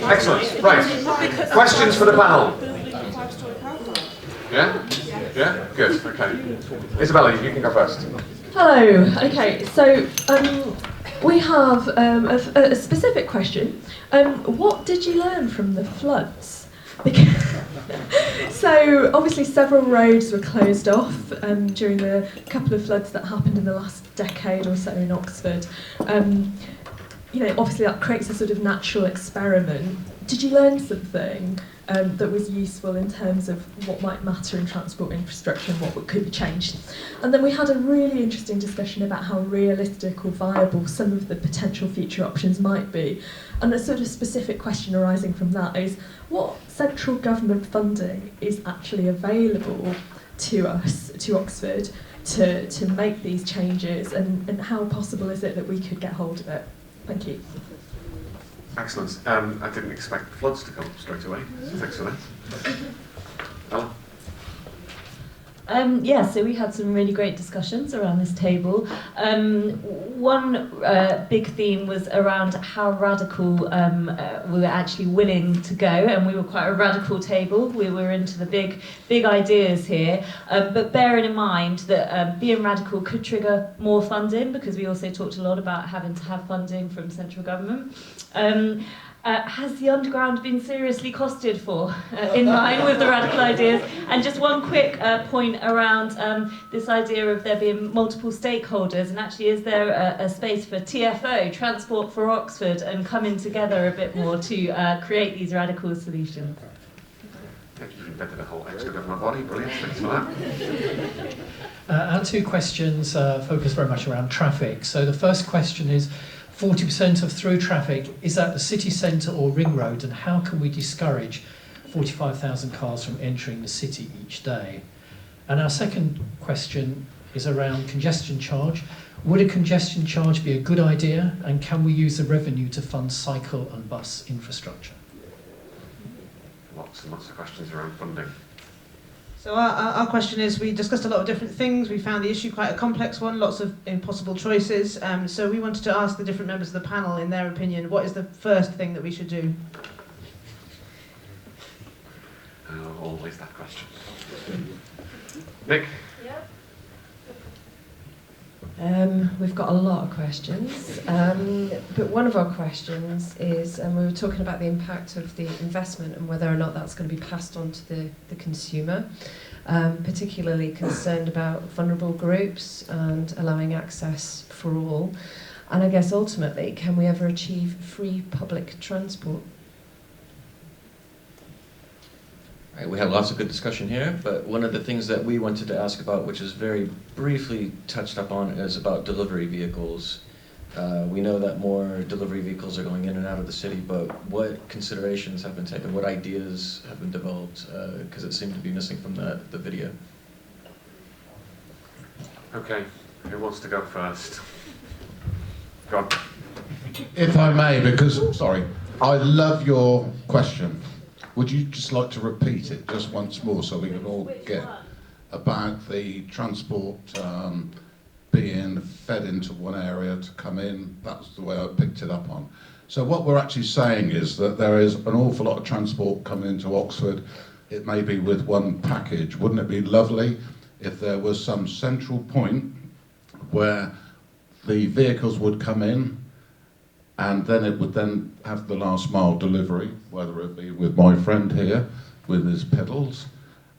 Excellent. Right. Questions for the panel? Yeah? Yeah? Good. Okay. Isabella, you can go first. Hello. Okay, so we have a specific question. What did you learn from the floods? So obviously several roads were closed off during the couple of floods that happened in the last decade or so in Oxford. Obviously that creates a sort of natural experiment. Did you learn something that was useful in terms of what might matter in transport infrastructure and what could be changed? And then we had a really interesting discussion about how realistic or viable some of the potential future options might be. And a sort of specific question arising from that is, what central government funding is actually available to us, to Oxford, to make these changes, and how possible is it that we could get hold of it? Thank you. Excellent. I didn't expect floods to come straight away, so thanks for that. Ella? So we had some really great discussions around this table. One big theme was around how radical we were actually willing to go, and we were quite a radical table. We were into the big ideas here, but bearing in mind that being radical could trigger more funding, because we also talked a lot about having to have funding from central government. Has the underground been seriously costed for, in line with the radical ideas? And just one quick point around this idea of there being multiple stakeholders, and actually is there a space for TFO, Transport for Oxford, and coming together a bit more to create these radical solutions? You've invented a whole extra government body, brilliant, thanks for that. Our two questions focus very much around traffic. So the first question is, 40% of through traffic is at the city centre or ring road, and how can we discourage 45,000 cars from entering the city each day? And our second question is around congestion charge. Would a congestion charge be a good idea, and can we use the revenue to fund cycle and bus infrastructure? Lots and lots of questions around funding. So our question is, we discussed a lot of different things. We found the issue quite a complex one, lots of impossible choices. So we wanted to ask the different members of the panel, in their opinion, what is the first thing that we should do? Always that question. Nick? We've got a lot of questions, but one of our questions is, we were talking about the impact of the investment and whether or not that's going to be passed on to the consumer, particularly concerned about vulnerable groups and allowing access for all. And I guess ultimately, can we ever achieve free public transport? Right, we had lots of good discussion here, but one of the things that we wanted to ask about, which is very briefly touched up on, is about delivery vehicles. We know that more delivery vehicles are going in and out of the city, but what considerations have been taken, what ideas have been developed, because it seemed to be missing from the video. Okay, who wants to go first? Go on. If I may, because, sorry, I love your question. Would you just like to repeat it just once more so we can all get about the transport being fed into one area to come in? That's the way I picked it up on. So what we're actually saying is that there is an awful lot of transport coming into Oxford. It may be with one package. Wouldn't it be lovely if there was some central point where the vehicles would come in, and then it would then have the last mile delivery, whether it be with my friend here with his pedals,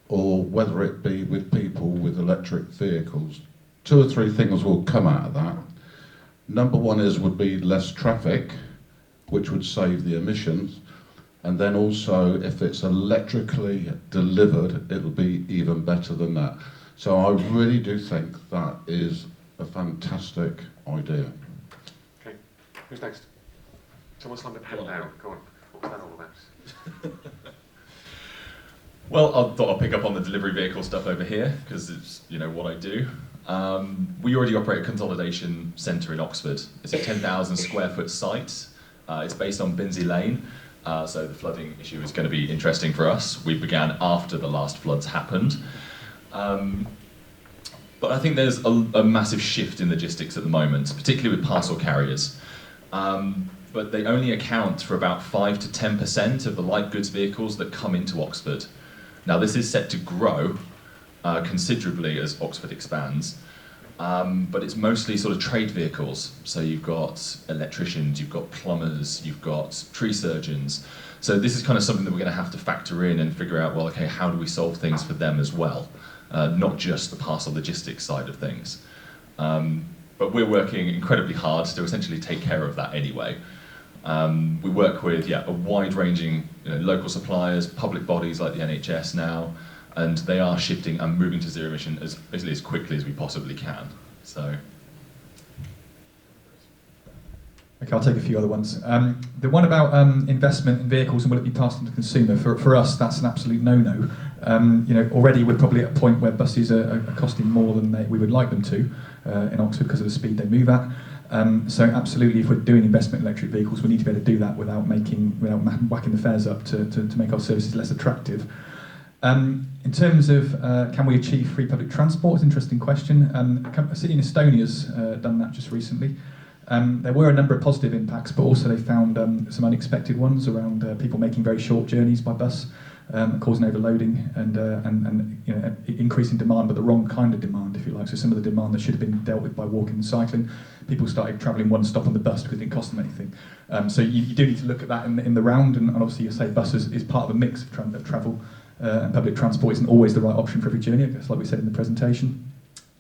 or whether it be with people with electric vehicles. 2 or 3 things will come out of that. Number one would be less traffic, which would save the emissions. And then also, if it's electrically delivered, it'll be even better than that. So I really do think that is a fantastic idea. Okay, who's next? Someone slammed a pen down. Go on. What was that all about? Well, I thought I'll pick up on the delivery vehicle stuff over here, because it's, what I do. We already operate a consolidation centre in Oxford. It's a 10,000 square foot site. It's based on Beesley Lane, so the flooding issue is going to be interesting for us. We began after the last floods happened. But I think there's a massive shift in logistics at the moment, particularly with parcel carriers. but they only account for about 5 to 10% of the light goods vehicles that come into Oxford. Now, this is set to grow considerably as Oxford expands, but it's mostly sort of trade vehicles. So you've got electricians, you've got plumbers, you've got tree surgeons. So this is kind of something that we're going to have to factor in and figure out, well, okay, how do we solve things for them as well? Not just the parcel logistics side of things. But we're working incredibly hard to essentially take care of that anyway. We work with a wide-ranging local suppliers, public bodies like the NHS now, and they are shifting and moving to zero emission basically as quickly as we possibly can. So. Okay, I'll take a few other ones. The one about investment in vehicles and will it be passed on to the consumer, for us that's an absolute no-no. Already we're probably at a point where buses are costing more than we would like them to in Oxford because of the speed they move at. So absolutely, if we're doing investment in electric vehicles, we need to be able to do that without whacking the fares up to make our services less attractive. In terms of can we achieve free public transport, it's an interesting question. A city in Estonia's done that just recently. There were a number of positive impacts, but also they found some unexpected ones around people making very short journeys by bus, causing overloading and increasing demand, but the wrong kind of demand, if you like. So some of the demand that should have been dealt with by walking and cycling, people started travelling one stop on the bus because it didn't cost them anything. So you do need to look at that in the round, and obviously you say buses is part of a mix of travel, and public transport isn't always the right option for every journey, I guess, like we said in the presentation.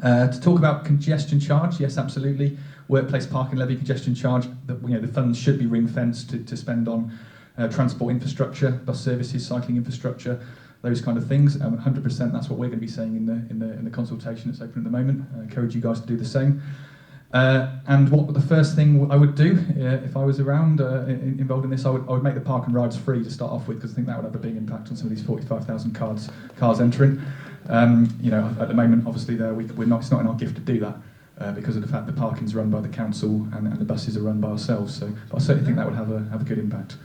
To talk about congestion charge, yes, absolutely. Workplace parking levy, congestion charge, the funds should be ring-fenced to spend on transport infrastructure, bus services, cycling infrastructure, those kind of things. 100%, that's what we're going to be saying in the consultation that's open at the moment. I encourage you guys to do the same. And what the first thing I would do if I was around involved in this, I would make the park and rides free to start off with, because I think that would have a big impact on some of these 45,000 cars entering. At the moment, obviously, it's not in our gift to do that. Because of the fact the parking's run by the council and the buses are run by ourselves. So, but I certainly think that would have a good impact.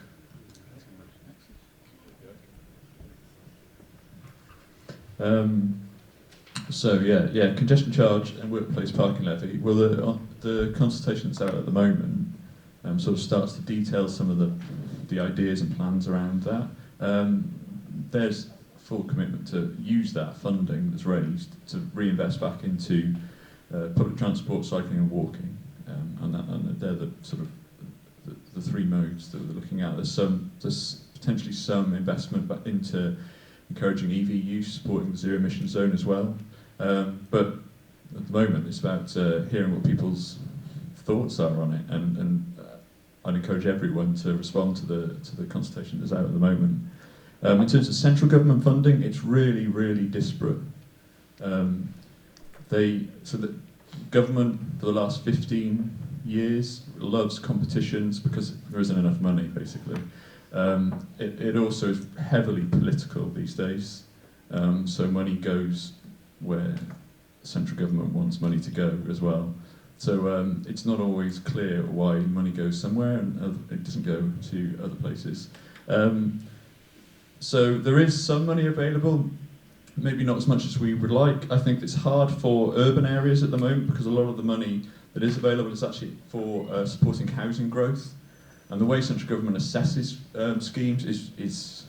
Congestion charge and workplace parking levy. Well, the consultation that's out at the moment sort of starts to detail some of the ideas and plans around that. There's full commitment to use that funding that's raised to reinvest back into public transport, cycling and walking, and they're the sort of the three modes that we're looking at. There's potentially some investment back into encouraging EV use, supporting the zero emission zone as well. But at the moment, it's about hearing what people's thoughts are on it, and I'd encourage everyone to respond to the consultation that's out at the moment. In terms of central government funding, it's really, really disparate. The government for the last 15 years loves competitions because there isn't enough money, basically. It also is heavily political these days. So money goes where central government wants money to go as well. So it's not always clear why money goes somewhere and it doesn't go to other places. So there is some money available. Maybe not as much as we would like. I think it's hard for urban areas at the moment because a lot of the money that is available is actually for supporting housing growth. And the way central government assesses schemes is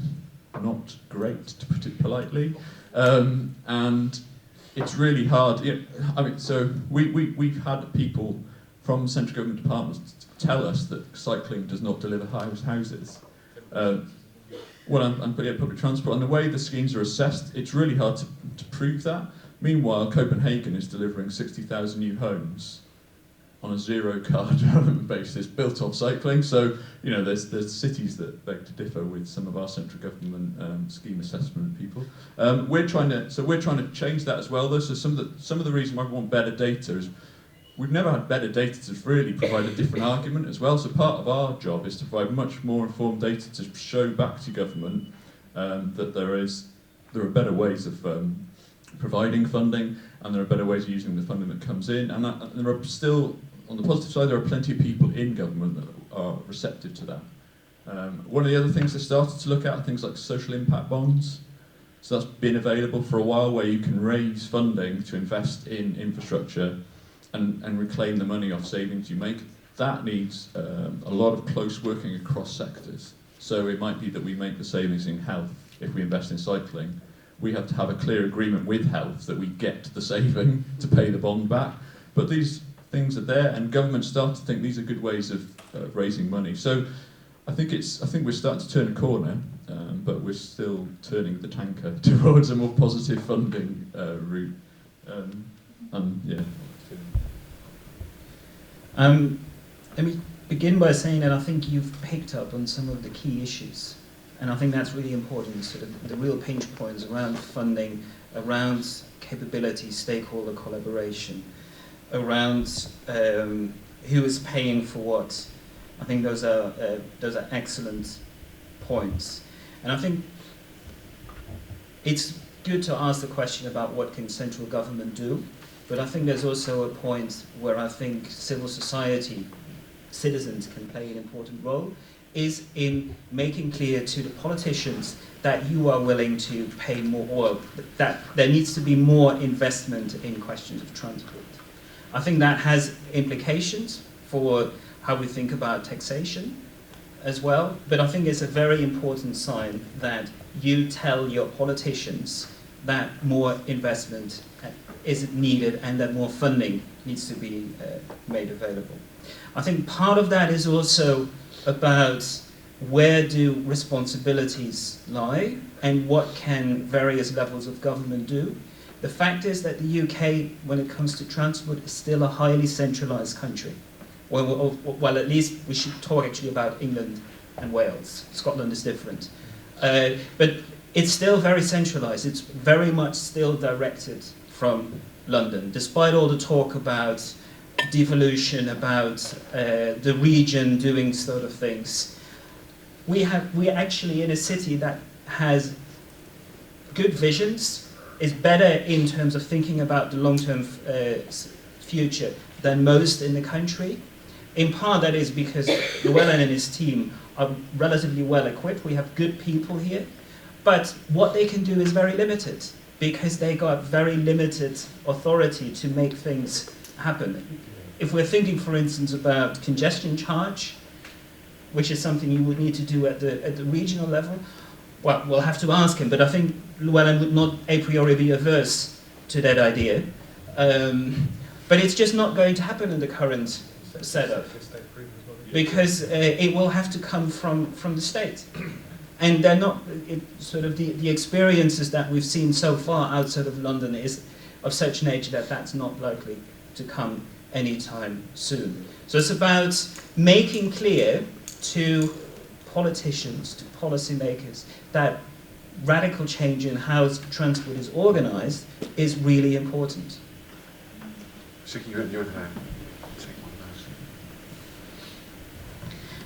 not great, to put it politely. And it's really hard. We've had people from central government departments tell us that cycling does not deliver houses. I'm putting public transport, and the way the schemes are assessed, it's really hard to prove that. Meanwhile, Copenhagen is delivering 60,000 new homes on a zero-car development basis, built off cycling. So, there's cities that beg to differ with some of our central government scheme assessment people. We're trying to change that as well, though. So some of the reason why we want better data is we've never had better data to really provide a different argument as well. So part of our job is to provide much more informed data to show back to government that there are better ways of providing funding, and there are better ways of using the funding that comes in. And there are still, on the positive side, there are plenty of people in government that are receptive to that. One of the other things they started to look at are things like social impact bonds. So that's been available for a while, where you can raise funding to invest in infrastructure and reclaim the money off savings you make. That needs a lot of close working across sectors. So it might be that we make the savings in health if we invest in cycling. We have to have a clear agreement with health that we get the saving to pay the bond back. But these things are there, and governments start to think these are good ways of raising money. So I think we're starting to turn a corner, but we're still turning the tanker towards a more positive funding route. Let me begin by saying that I think you've picked up on some of the key issues, and I think that's really important, sort of the real pinch points around funding, around capability, stakeholder collaboration, around who is paying for what. I think those are excellent points, and I think it's good to ask the question about what can central government do, but I think there's also a point where I think civil society, citizens can play an important role, is in making clear to the politicians that you are willing to pay more, or that there needs to be more investment in questions of transport. I think that has implications for how we think about taxation as well, but I think it's a very important sign that you tell your politicians that more investment is needed and that more funding needs to be made available. I think part of that is also about where do responsibilities lie and what can various levels of government do. The fact is that the UK, when it comes to transport, is still a highly centralised country. Well, at least we should talk actually about England and Wales. Scotland is different. But it's still very centralised. It's very much still directed from London, despite all the talk about devolution, about the region doing sort of things. We're actually in a city that has good visions, is better in terms of thinking about the long-term future than most in the country. In part, that is because Llewelyn and his team are relatively well equipped. We have good people here, but what they can do is very limited because they got very limited authority to make things happen. If we're thinking, for instance, about congestion charge, which is something you would need to do at the regional level, well, we'll have to ask him, but I think Llewelyn would not a priori be averse to that idea. But it's just not going to happen in the current setup, because it will have to come from the state. And they're not, sort of the experiences that we've seen so far outside of London is of such nature that that's not likely to come anytime soon. So it's about making clear to politicians, to policymakers, that radical change in how transport is organised is really important. Sukky, you want to take one of those?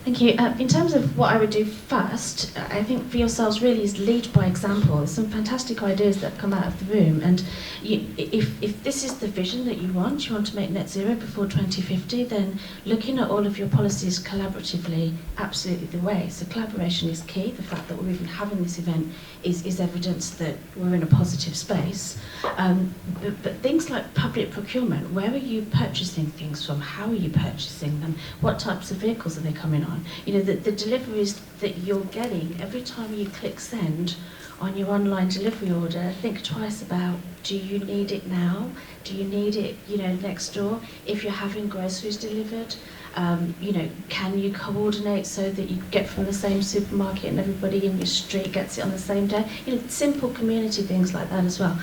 Thank you. In terms of what I would do first, I think for yourselves really is lead by example. There's some fantastic ideas that come out of the room, and if this is the vision that you want to make net zero before 2050, then looking at all of your policies collaboratively, absolutely the way. So collaboration is key. The fact that we're even having this event is evidence that we're in a positive space. But things like public procurement, where are you purchasing things from? How are you purchasing them? What types of vehicles are they coming on? You know, the deliveries that you're getting, every time you click send on your online delivery order, think twice about, do you need it now? Do you need it, next door? If you're having groceries delivered, can you coordinate so that you get from the same supermarket and everybody in your street gets it on the same day? Simple community things like that as well.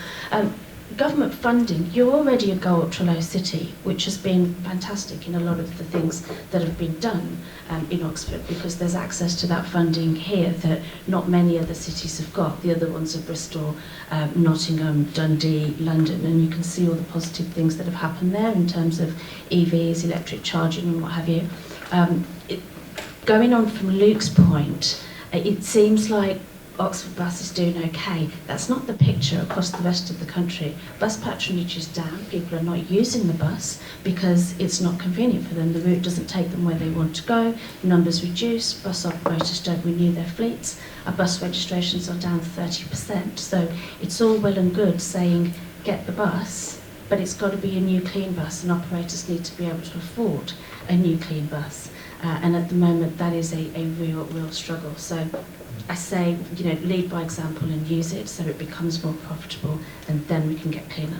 Government funding, you're already a Go Ultra Low city, which has been fantastic in a lot of the things that have been done in Oxford, because there's access to that funding here that not many other cities have got. The other ones are Bristol, Nottingham, Dundee, London, and you can see all the positive things that have happened there in terms of EVs, electric charging and what have you. Going on from Luke's point, it seems like Oxford Bus is doing okay. That's not the picture across the rest of the country. Bus patronage is down. People are not using the bus because it's not convenient for them. The route doesn't take them where they want to go. Numbers reduce. Bus operators don't renew their fleets. Our bus registrations are down 30%. So it's all well and good saying get the bus, but it's got to be a new clean bus, and operators need to be able to afford a new clean bus. And at the moment, that is a real struggle. So I say, lead by example and use it so it becomes more profitable, and then we can get cleaner.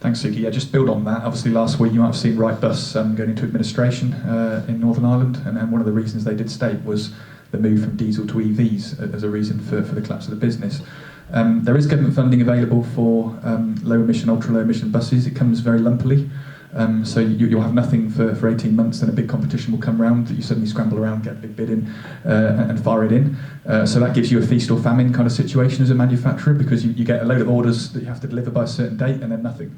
Thanks, Sukky. Yeah, just build on that. Obviously, last week you might have seen Wrightbus going into administration in Northern Ireland, and one of the reasons they did state was the move from diesel to EVs as a reason for the collapse of the business. There is government funding available for low-emission, ultra-low-emission buses. It comes very lumpily. So you'll have nothing for 18 months, then a big competition will come round that you suddenly scramble around, get a big bid in and fire it in. So that gives you a feast or famine kind of situation as a manufacturer, because you get a load of orders that you have to deliver by a certain date and then nothing.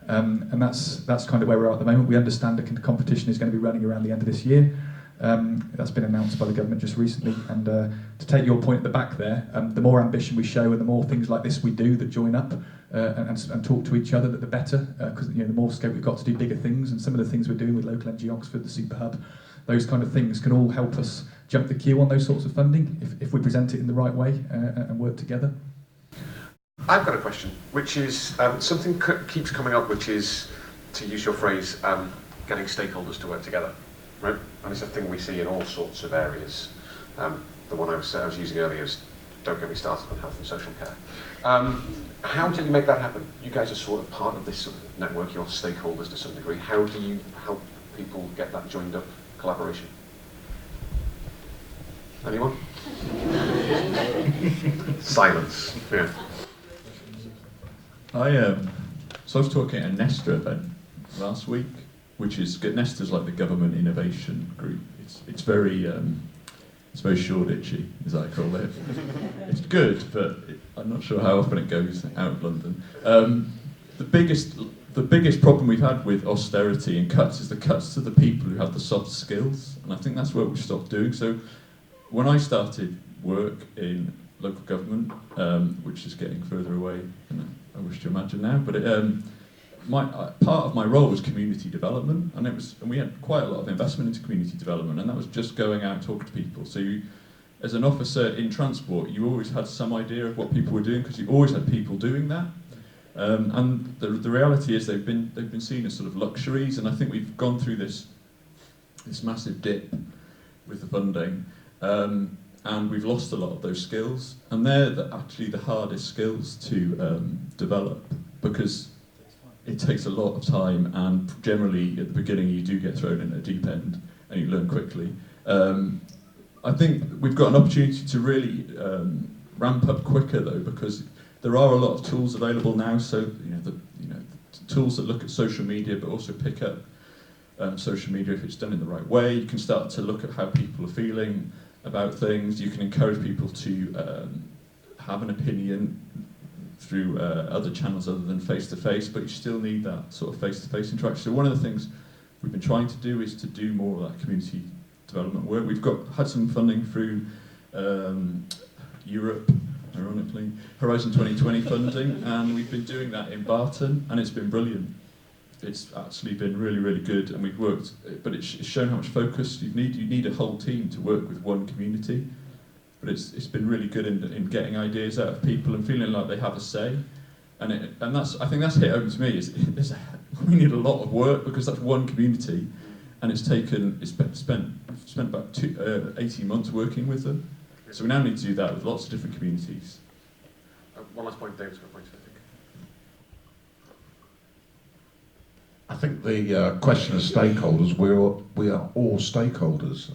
And that's kind of where we're at the moment. We understand the competition is going to be running around the end of this year. That's been announced by the government just recently. And to take your point at the back there, the more ambition we show and the more things like this we do that join up and talk to each other, the better. Because the more scope we've got to do bigger things, and some of the things we're doing with Local Energy Oxford, the Super Hub, those kind of things can all help us jump the queue on those sorts of funding if we present it in the right way and work together. I've got a question, which is something keeps coming up, which is, to use your phrase, getting stakeholders to work together, right? And it's a thing we see in all sorts of areas. The one I was using earlier is, don't get me started on health and social care. How do you make that happen? You guys are sort of part of this sort of network, you're stakeholders to some degree. How do you help people get that joined up collaboration? Anyone? Silence. Yeah. So I was talking at a Nesta event last week, which is Nesta's like the government innovation group. It's very Shoreditchy, as I call it. It's good, but I'm not sure how often it goes out of London. The biggest problem we've had with austerity and cuts is the cuts to the people who have the soft skills, and I think that's what we've stopped doing. So when I started work in local government, which is getting further away than I wish to imagine now, but part of my role was community development, and we had quite a lot of investment into community development, and that was just going out and talking to people. So you, as an officer in transport, you always had some idea of what people were doing, because you always had people doing that. And the reality is they've been seen as sort of luxuries, and I think we've gone through this massive dip with the funding, and we've lost a lot of those skills, and they're actually the hardest skills to develop, because it takes a lot of time, and generally at the beginning you do get thrown in a deep end and you learn quickly. I think we've got an opportunity to really ramp up quicker though, because there are a lot of tools available now. So the tools that look at social media but also pick up social media if it's done in the right way. You can start to look at how people are feeling about things. You can encourage people to have an opinion through other channels other than face-to-face, but you still need that sort of face-to-face interaction. So one of the things we've been trying to do is to do more of that community development work. We've had some funding through Europe, ironically, Horizon 2020 funding, and we've been doing that in Barton, and it's been brilliant. It's actually been really, really good, and we've worked, but it's shown how much focus you need a whole team to work with one community. But it's been really good in getting ideas out of people and feeling like they have a say, and I think that's hit home to me. We need a lot of work, because that's one community, and it's spent about 18 months working with them. So we now need to do that with lots of different communities. One last point, David's got a point, I think the question of stakeholders, we are all stakeholders.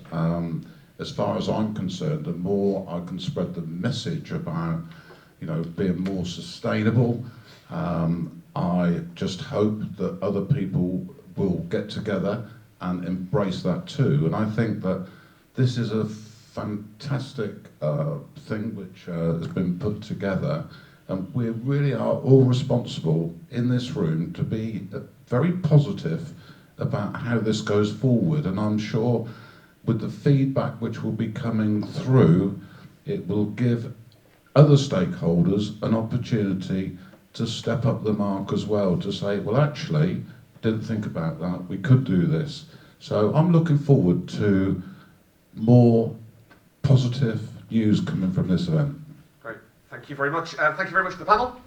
As far as I'm concerned, the more I can spread the message about, being more sustainable, I just hope that other people will get together and embrace that too. And I think that this is a fantastic thing which has been put together, and we really are all responsible in this room to be very positive about how this goes forward. And I'm sure with the feedback which will be coming through, it will give other stakeholders an opportunity to step up the mark as well, to say, well, actually, didn't think about that, we could do this. So I'm looking forward to more positive news coming from this event. Great, thank you very much. Thank you very much to the panel.